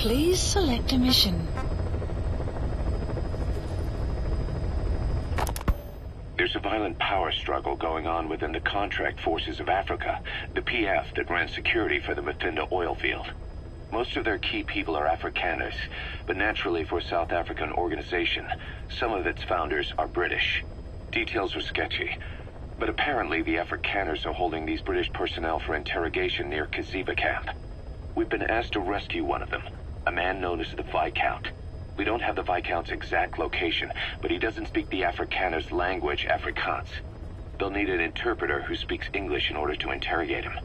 Please select a mission. There's a violent power struggle going on within the Contract Forces of Africa, the PF that ran security for the Mafinda oil field. Most of their key people are Afrikaners, but naturally for a South African organization, some of its founders are British. Details are sketchy, but apparently the Afrikaners are holding these British personnel for interrogation near Kaziba camp. We've been asked to rescue one of them, a man known as the Viscount. We don't have the Viscount's exact location, but he doesn't speak the Afrikaners' language, Afrikaans. They'll need an interpreter who speaks English in order to interrogate him.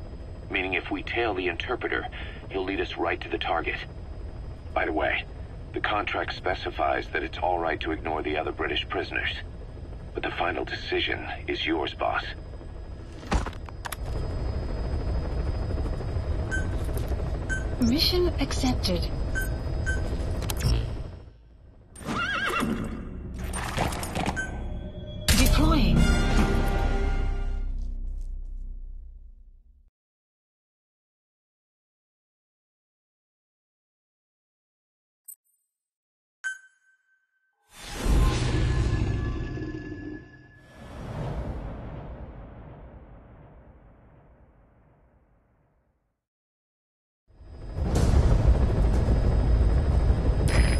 Meaning if we tail the interpreter, he'll lead us right to the target. By the way, the contract specifies that it's all right to ignore the other British prisoners. But the final decision is yours, boss. Mission accepted. Deploying.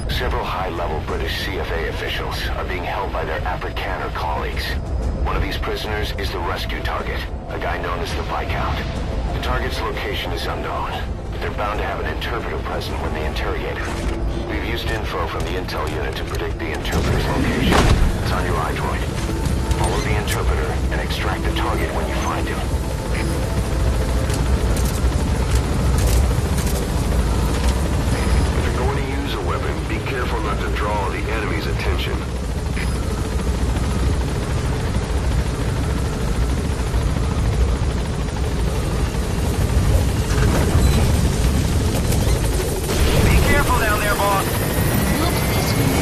Several high-level British CFA officials are being held by their Afrikaner colleagues. One of these prisoners is the rescue target, a guy known as the Viscount. The target's location is unknown, but they're bound to have an interpreter present when they interrogate him. We've used info from the intel unit to predict the interpreter's location. It's on your iDroid. Follow the interpreter and extract the target when you find him. Be careful not to draw the enemy's attention. Be careful down there, boss. Map has been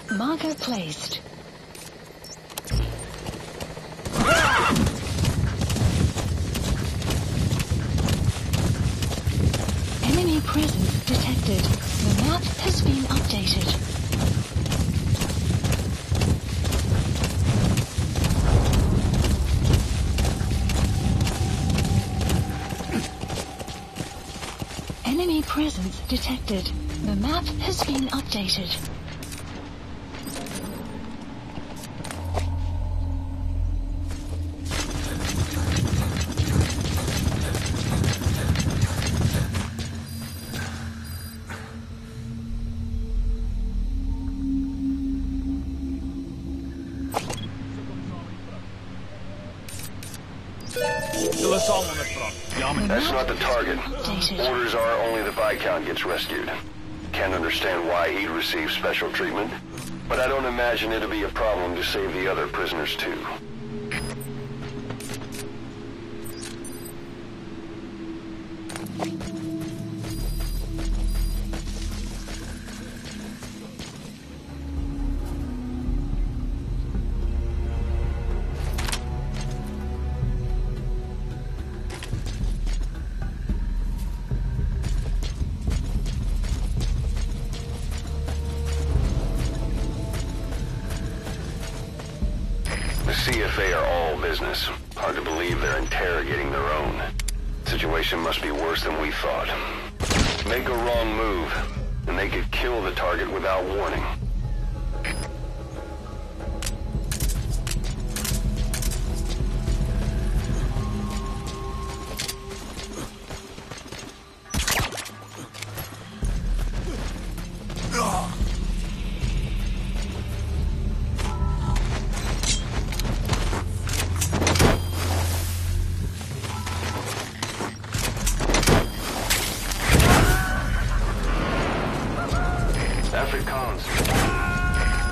updated. Marker placed. Enemy presence detected. The map has been updated. Enemy presence detected. The map has been updated. That's not the target. Orders are only the Viscount gets rescued. Can't understand why he'd receive special treatment, but I don't imagine it'll be a problem to save the other prisoners too. CFA are all business. Hard to believe they're interrogating their own. Situation must be worse than we thought. Make a wrong move, and they could kill the target without warning.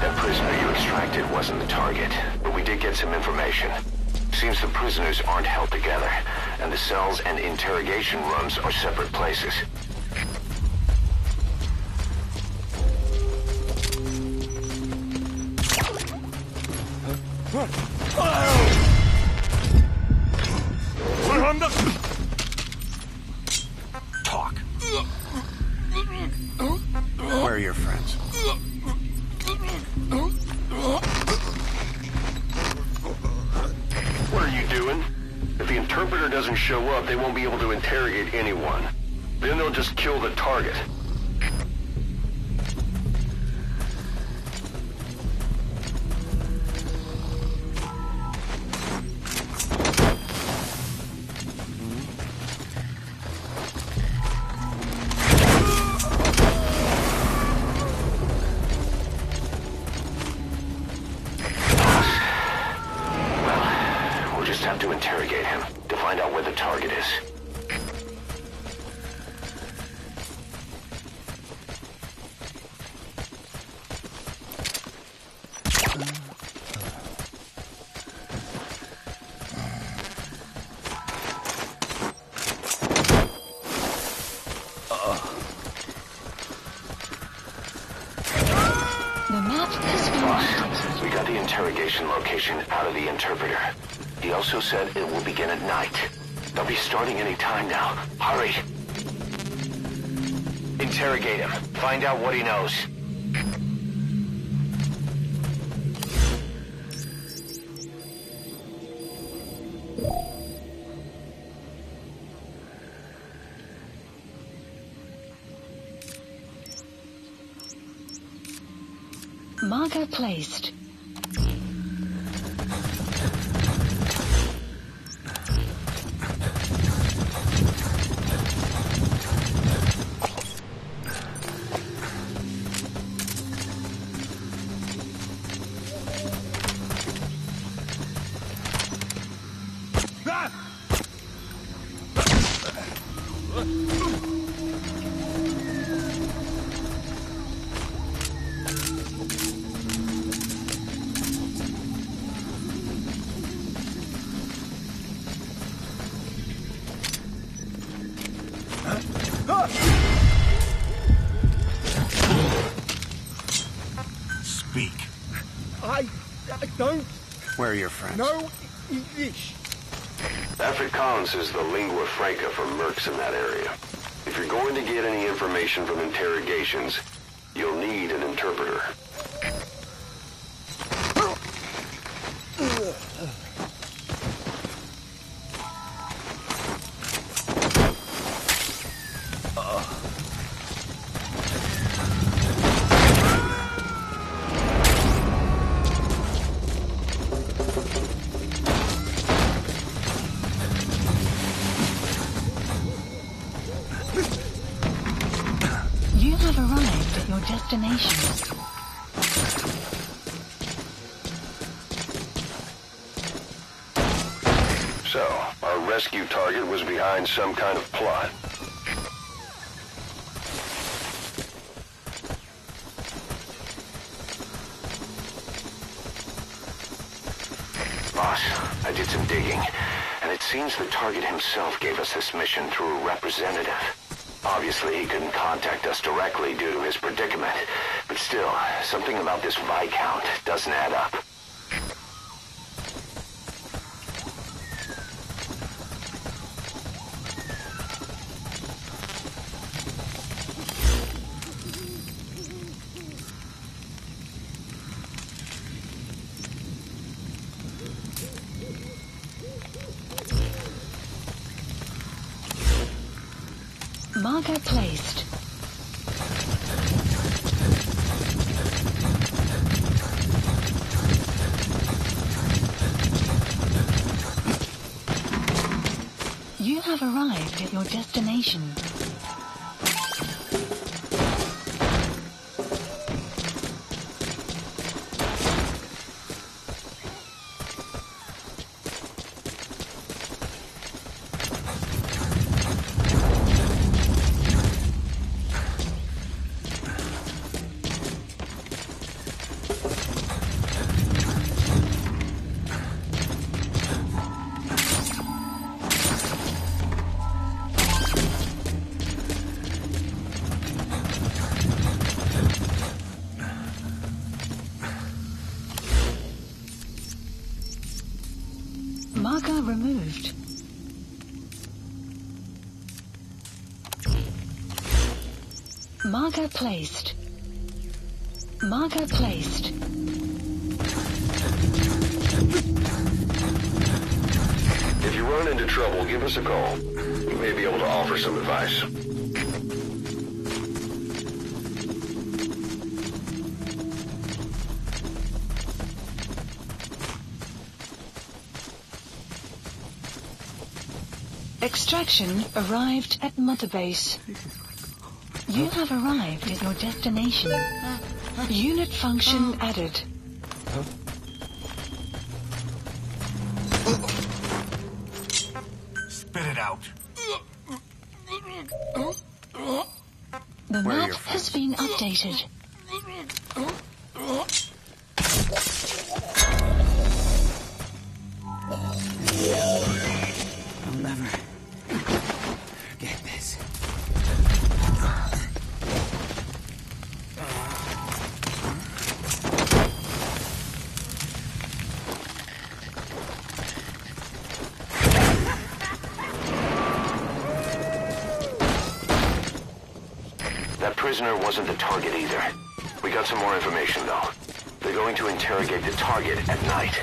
That prisoner you extracted wasn't the target, but we did get some information. Seems the prisoners aren't held together, and the cells and interrogation rooms are separate places. doing? If the interpreter doesn't show up, they won't be able to interrogate anyone. Then they'll just kill the target. To interrogate him, to find out where the target is. The map has been updated. We got the interrogation location out of the interpreter. He also said it will begin at night. They'll be starting any time now. Hurry! Interrogate him. Find out what he knows. Marker placed. Speak. I don't Where are your friends? know English. Afrikaans is the lingua franca for mercs in that area. If you're going to get any information from interrogations, you'll need an interpreter. You have arrived at your destination. So, our rescue target was behind some kind of plot. Boss, I did some digging, and it seems the target himself gave us this mission through a representative. Obviously, he couldn't contact us directly due to his predicament, but still, something about this Viscount doesn't add up. Marker placed. You have arrived at your destination. Marker removed. Marker placed. Marker placed. run into trouble, give us a call. We may be able to offer some advice. Extraction arrived at Mother Base. You have arrived at your destination. Unit function added. Spit it out. The map has been updated. I'll never get this. That prisoner wasn't the target either. We got some more information, though. They're going to interrogate the target at night.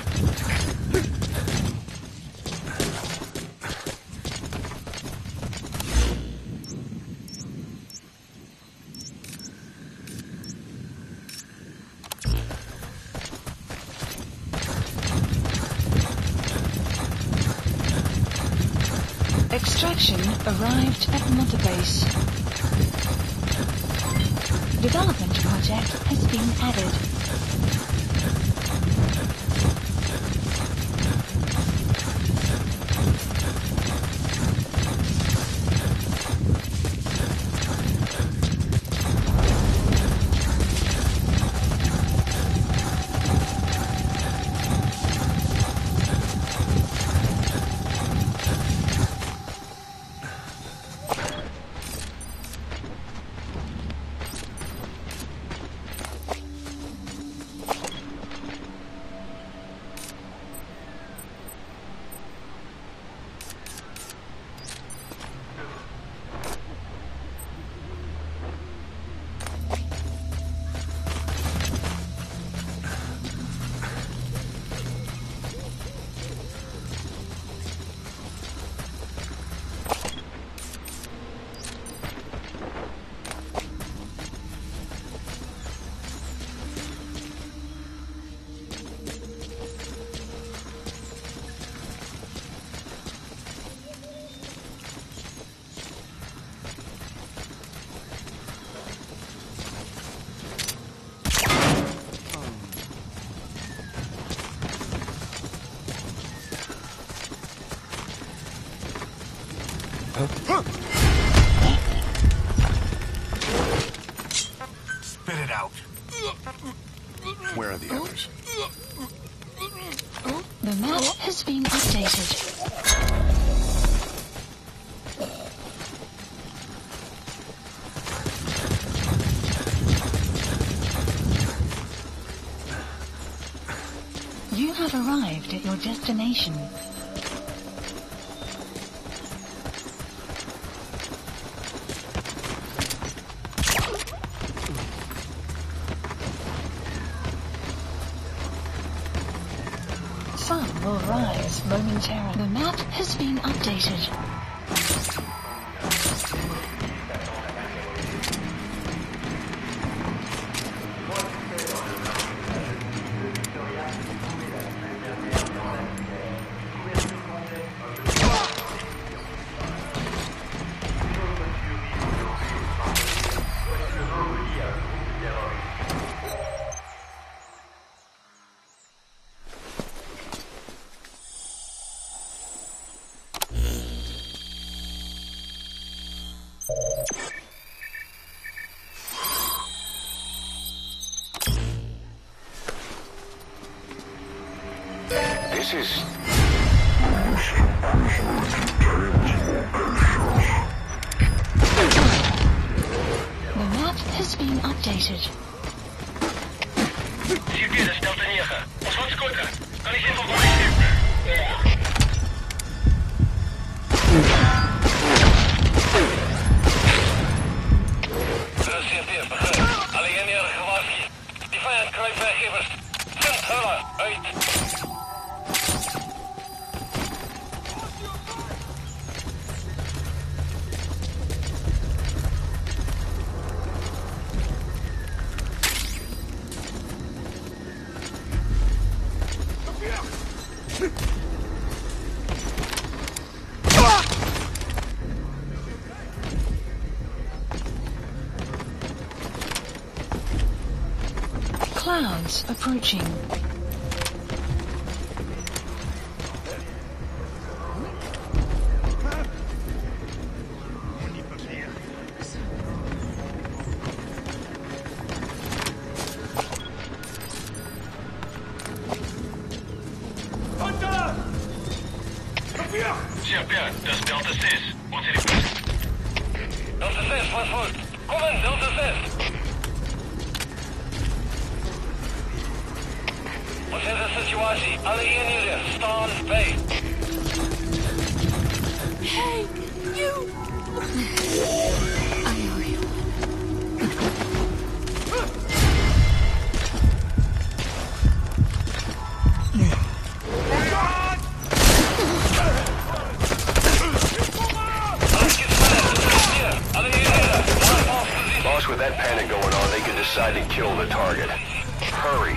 Extraction arrived at Mother Base. Development project has been added. Spit it out. Where are the others? The map has been updated. You have arrived at your destination. Sun will rise momentarily. The map has been updated. This is... The map has been updated. Zit stelt er neer. Ons wat skoten. Kan ik even voorbij? Geseerd, begrijp. Alleen enige gewaarschuwd. Die vijand kruipt weggevers. Vind hullen uit. Crowds approaching. Bien, das Delta 6. On téléphone. Delta 6, verfolgt. Kommen, Delta 6. Wat is de situatie? Alle eenheden, staan bij. Hey, you! I owe you. Boss, with that panic going on, they could decide to kill the target. Hurry.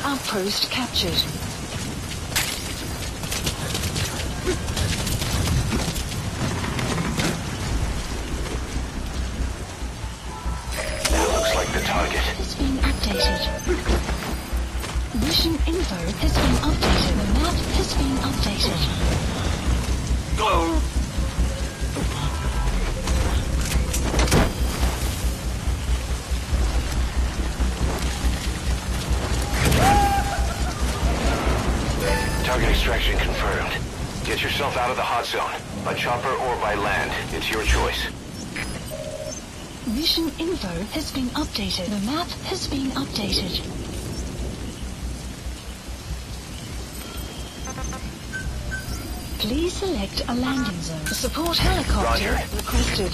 Outpost captured. That looks like the target. Has been updated. Mission info has been updated. The map has been updated. Target extraction confirmed. Get yourself out of the hot zone. By chopper or by land. It's your choice. Mission info has been updated. The map has been updated. Please select a landing zone. Support helicopter Roger. requested.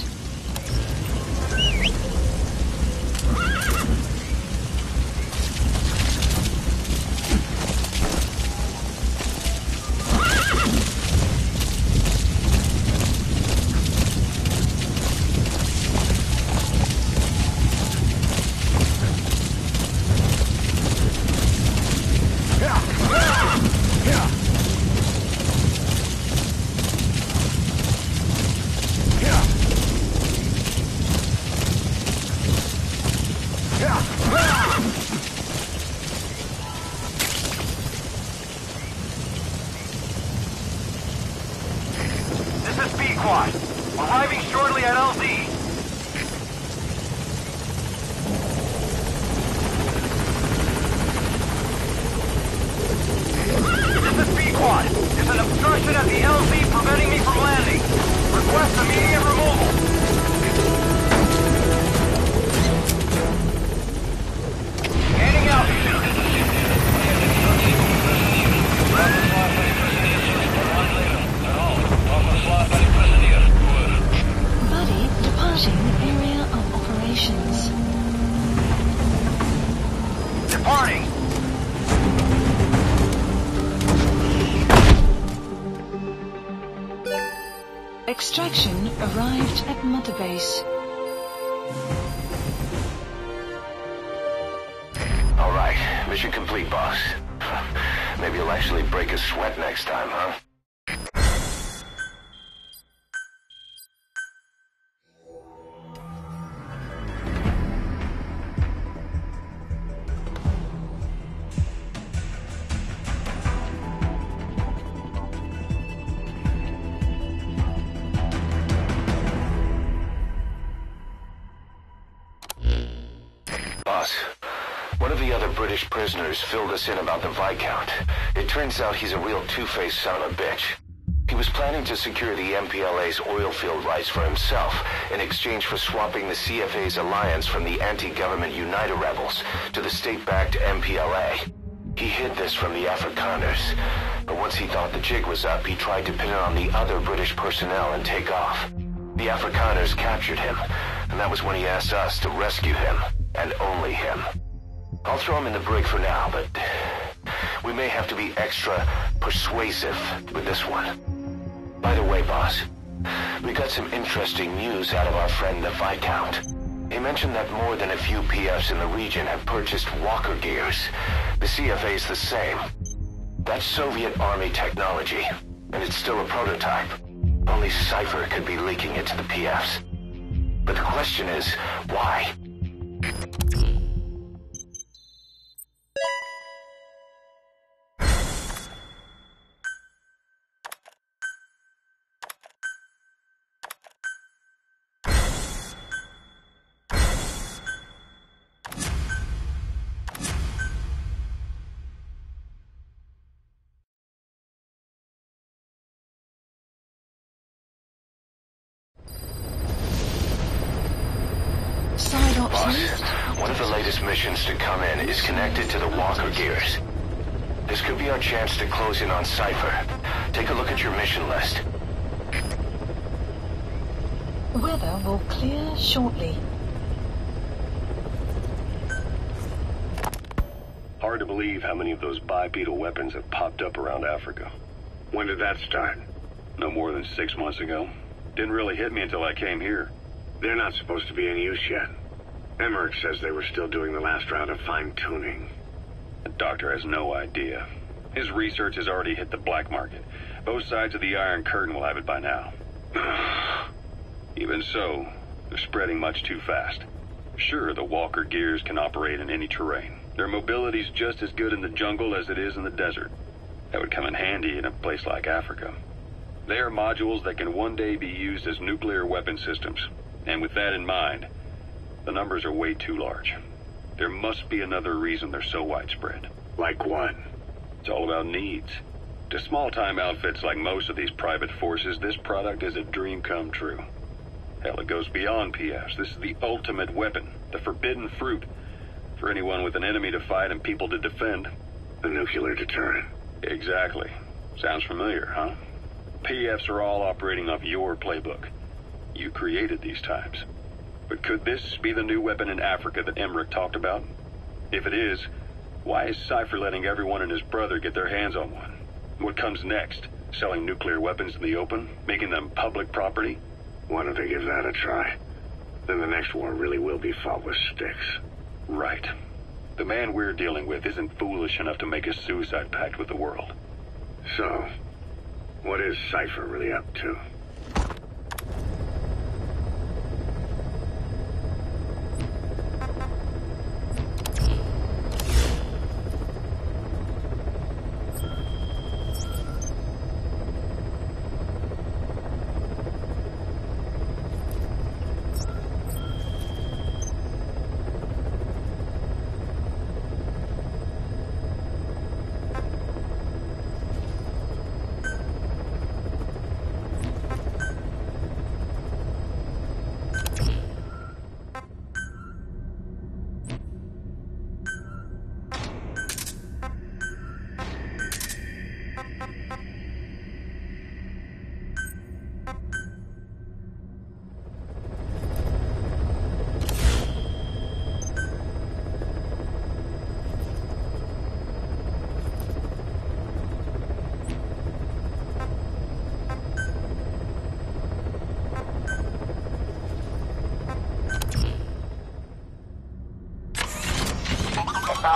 Extraction arrived at Mother Base. All right, mission complete, boss. Maybe you'll actually break a sweat next time, huh? Boss, one of the other British prisoners filled us in about the Viscount. It turns out he's a real two-faced son of a bitch. He was planning to secure the MPLA's oil field rights for himself in exchange for swapping the CFA's alliance from the anti-government United rebels to the state-backed MPLA. He hid this from the Afrikaners, but once he thought the jig was up, he tried to pin it on the other British personnel and take off. The Afrikaners captured him, and that was when he asked us to rescue him, and only him. I'll throw him in the brig for now, but we may have to be extra persuasive with this one. By the way, boss, we got some interesting news out of our friend the Viscount. He mentioned that more than a few PFs in the region have purchased walker gears. The CFA's the same. That's Soviet Army technology, and it's still a prototype. Only Cypher could be leaking it to the PFs. But the question is, why? Boss, one of the latest missions to come in is connected to the walker gears. This could be our chance to close in on Cypher. Take a look at your mission list. Weather will clear shortly. Hard to believe how many of those bipedal weapons have popped up around Africa. When did that start? No more than 6 months ago. Didn't really hit me until I came here. They're not supposed to be in use yet. Emmerich says they were still doing the last round of fine-tuning. The doctor has no idea. His research has already hit the black market. Both sides of the Iron Curtain will have it by now. Even so, they're spreading much too fast. Sure, the walker gears can operate in any terrain. Their mobility's just as good in the jungle as it is in the desert. That would come in handy in a place like Africa. They are modules that can one day be used as nuclear weapon systems. And with that in mind, the numbers are way too large. There must be another reason they're so widespread. Like what? It's all about needs. To small-time outfits like most of these private forces, this product is a dream come true. Hell, it goes beyond PFs. This is the ultimate weapon, the forbidden fruit, for anyone with an enemy to fight and people to defend. The nuclear deterrent. Exactly. Sounds familiar, huh? PFs are all operating off your playbook. You created these times. But could this be the new weapon in Africa that Emmerich talked about? If it is, why is Cypher letting everyone and his brother get their hands on one? What comes next? Selling nuclear weapons in the open? Making them public property? Why don't they give that a try? Then the next war really will be fought with sticks. Right. The man we're dealing with isn't foolish enough to make a suicide pact with the world. So, what is Cypher really up to?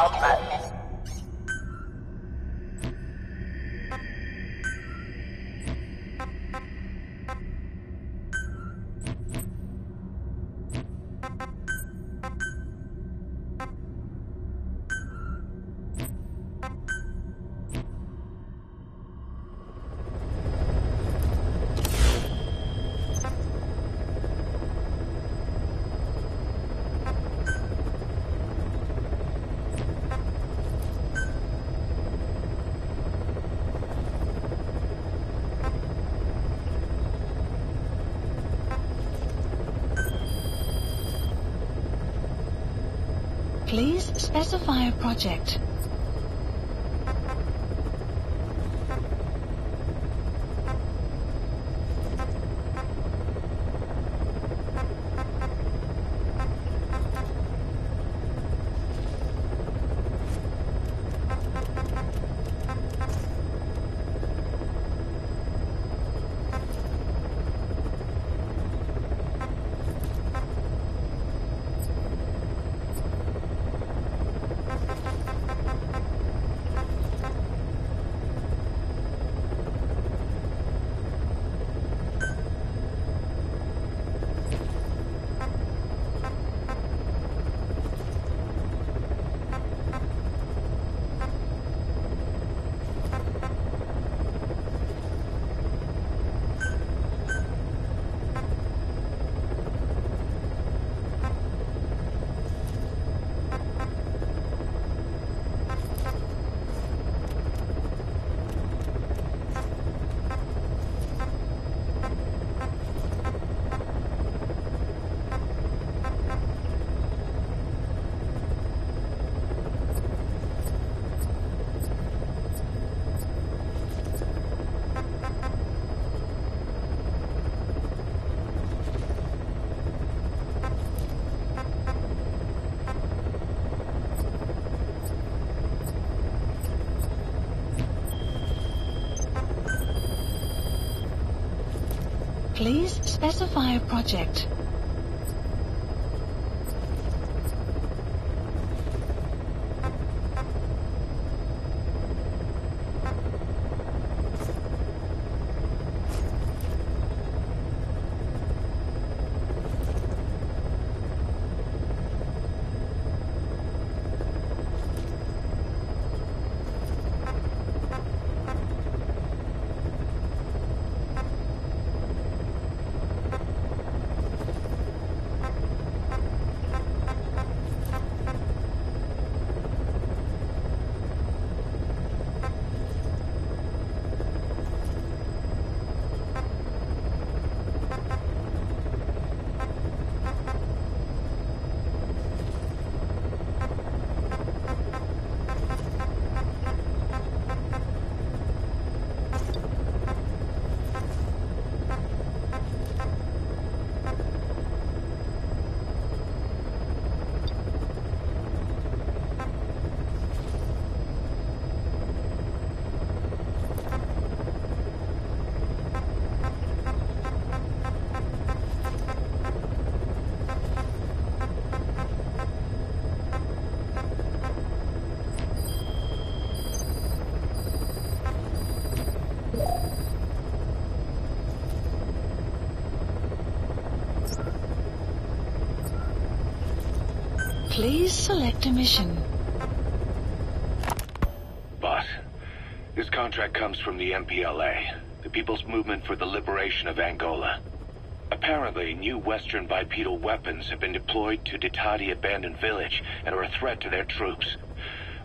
ultimate. Please specify a project. Please specify a project. Please select a mission. Boss, this contract comes from the MPLA, the People's Movement for the Liberation of Angola. Apparently, new Western bipedal weapons have been deployed to Ditati Abandoned Village and are a threat to their troops.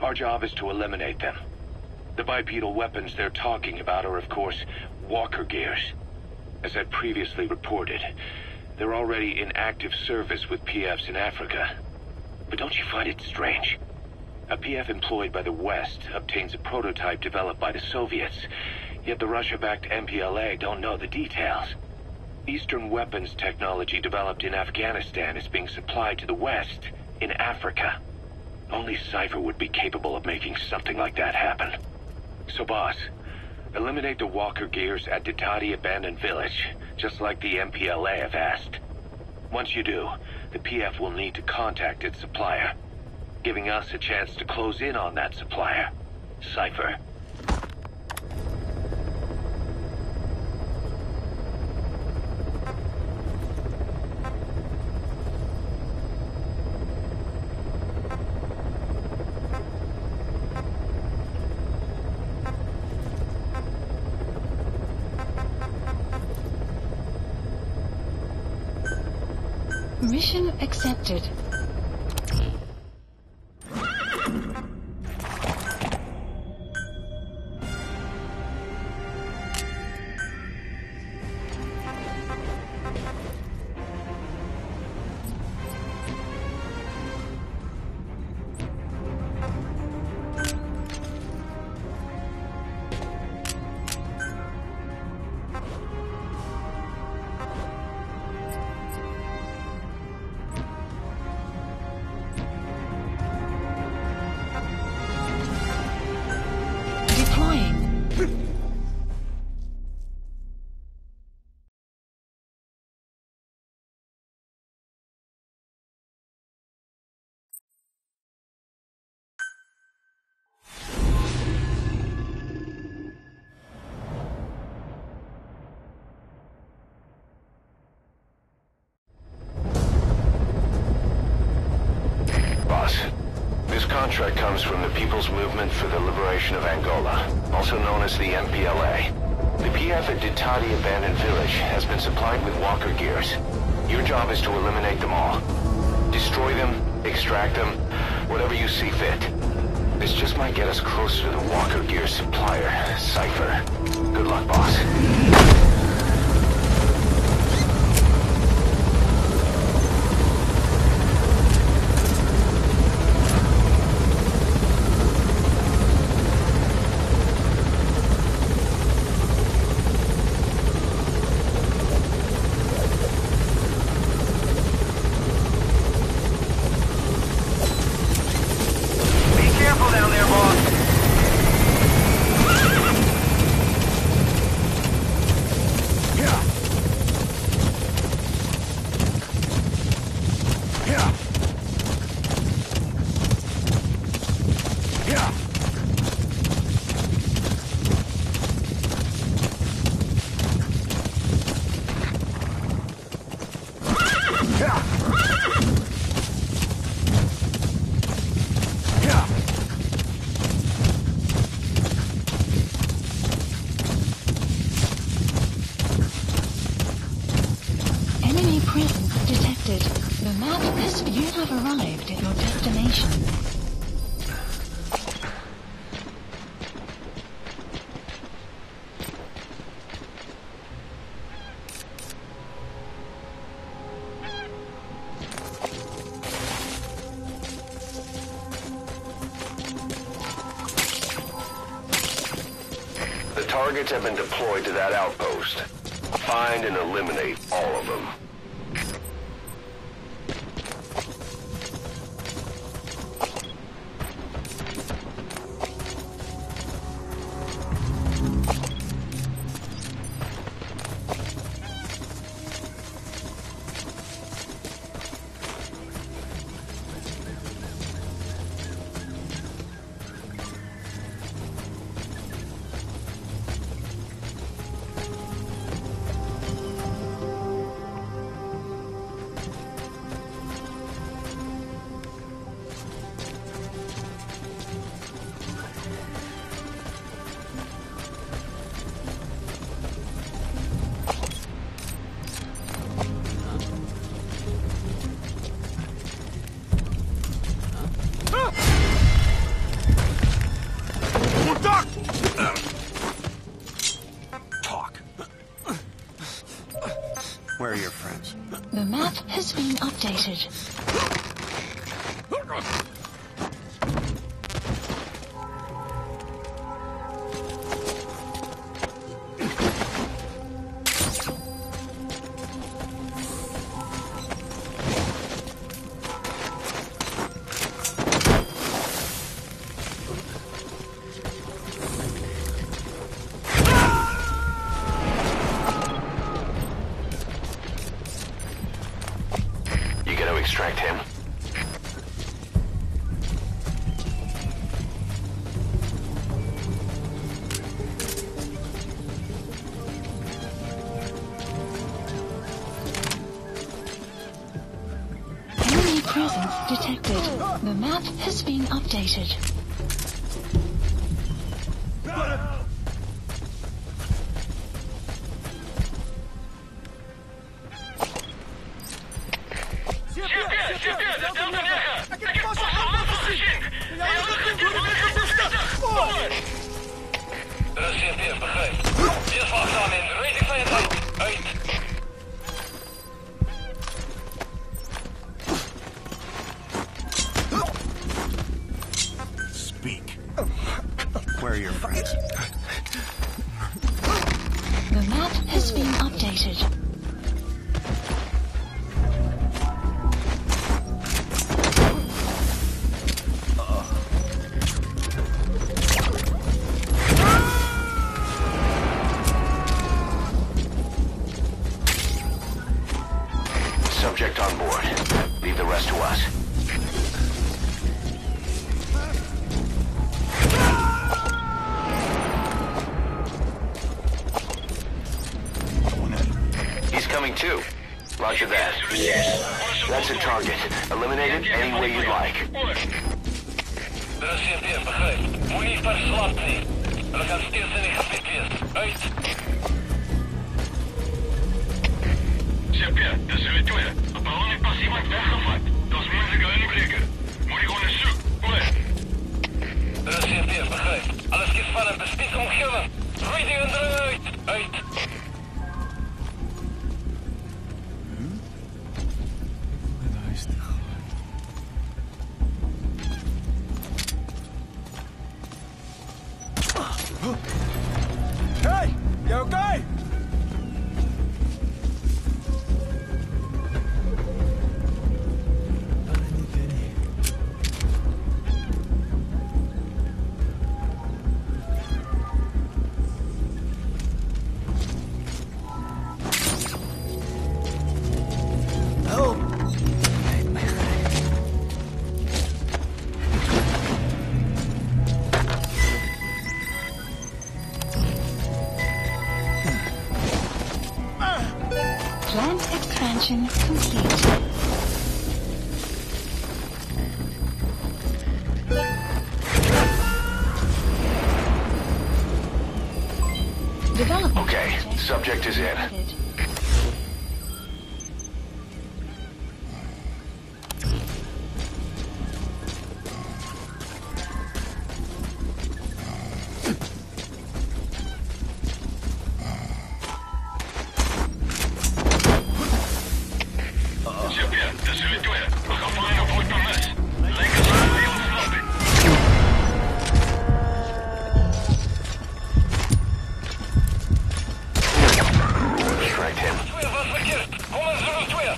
Our job is to eliminate them. The bipedal weapons they're talking about are, of course, walker gears. As I previously reported, they're already in active service with PFs in Africa. But don't you find it strange? A PF employed by the West obtains a prototype developed by the Soviets, yet the Russia-backed MPLA don't know the details. Eastern weapons technology developed in Afghanistan is being supplied to the West in Africa. Only Cypher would be capable of making something like that happen. So, boss, eliminate the walker gears at Ditati Abandoned Village, just like the MPLA have asked. Once you do, the PF will need to contact its supplier. giving us a chance to close in on that supplier. Cypher. Mission accepted. This contract comes from the People's Movement for the Liberation of Angola, also known as the MPLA. The PF at Ditati Abandoned Village has been supplied with walker gears. Your job is to eliminate them all. Destroy them, extract them, whatever you see fit. This just might get us closer to the walker gear supplier, Cypher. Good luck, boss. Arrived at your destination. The targets have been deployed to that outpost. Find and eliminate all of them. Where are your friends? The map has been updated. Extract him. The map has been updated. Speak. Where are your friends? The map has been updated. Subject on board. Leave the rest to us. He's coming too. Roger that. That's a target. Eliminate it any way you'd like. De Zuid-Toer. Ballon pas iemand weggevat. Dat is moeilijke inbreken. Moet ik gewoon een zoek. Reserveer, begrijp. Alles is van een besticht omgeven. Gooi die eruit. Uit. Hey! You okay? Plant expansion complete. Development. Okay, subject is in. Added. De Zuid-Toer. We gaan fijn op ooit naar mes. Lijkt alsof we ontsnappen. Extract him. Twee was verkeerd. Kom eens Zuid-Toer.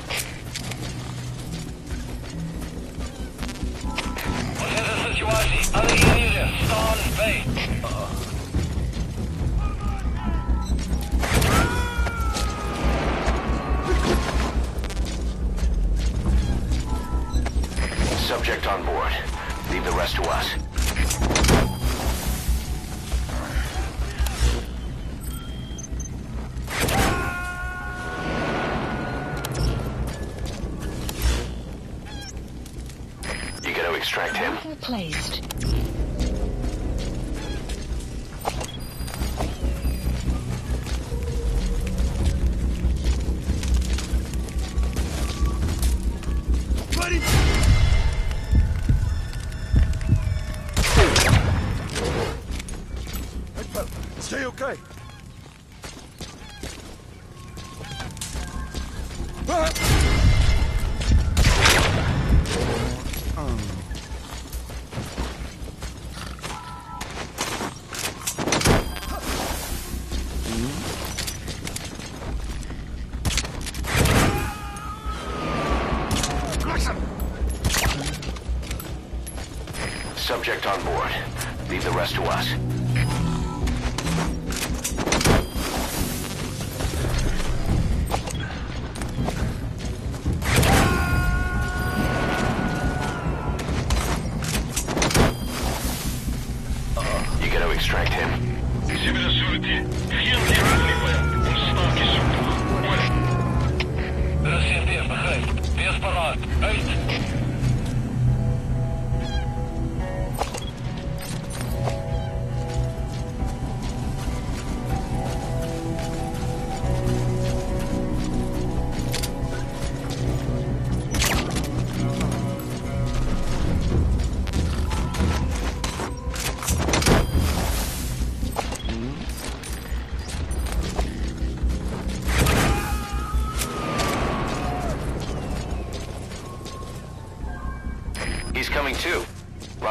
Wat is de situatie? Alle hier staan bij. Subject on board. Leave the rest to us. You gotta extract him. Marker placed. Buddy! Stay okay. Subject on board. Leave the rest to us. You gotta extract him. Ze hebben een soort geen direct om staakjes zoeken. Reserveer, begrijp. Wees paraat. Uit.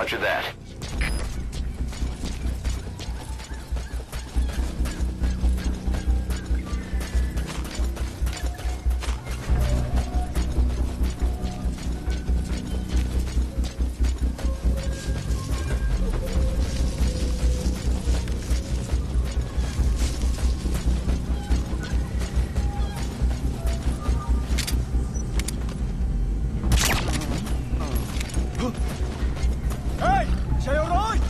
Roger that. Hey! Stay alright?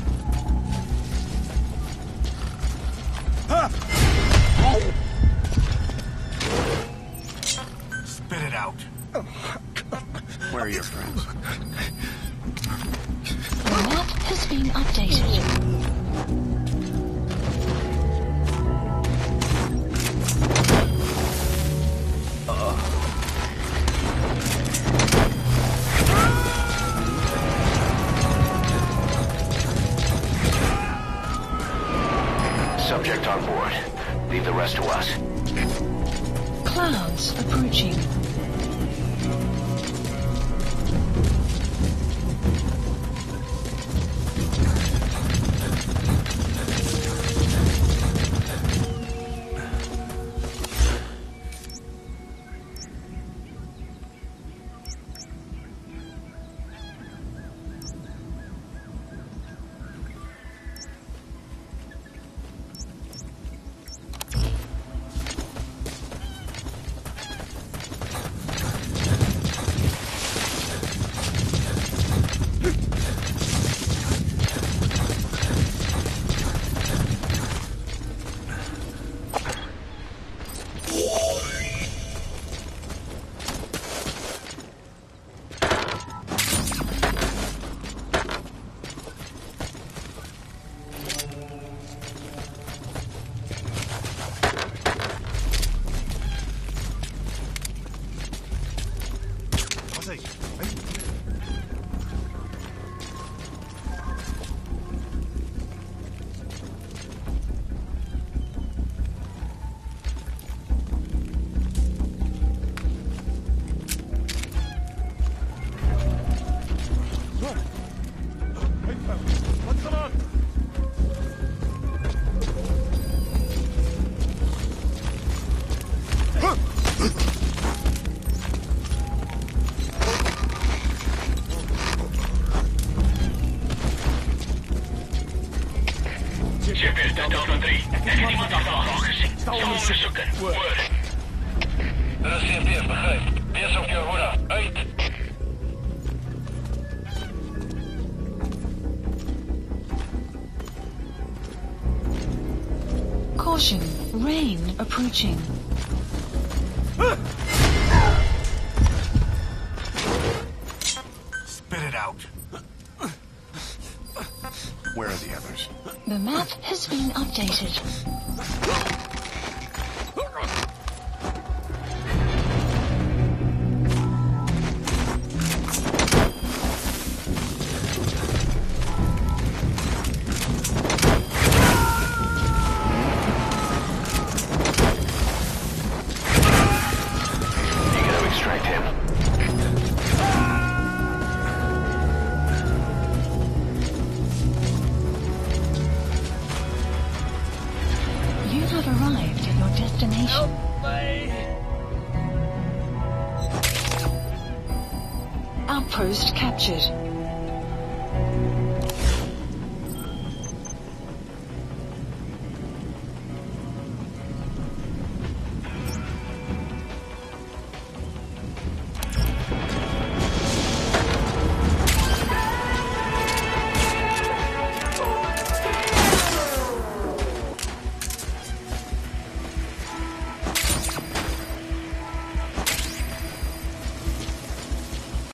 Spit it out. Where are your friends? The map has been updated. Subject on board. Leave the rest to us. Clouds approaching. Shipper, Delta 3. Er is iemand achter ons gezien. Zal onderzoeken. Word. Dat is CMP, begrijp. Wees op je hoede. Uit. Caution, rain approaching. Spit it out. Where are the others? The map has been updated. You gotta extract him. You have arrived at your destination. Outpost captured.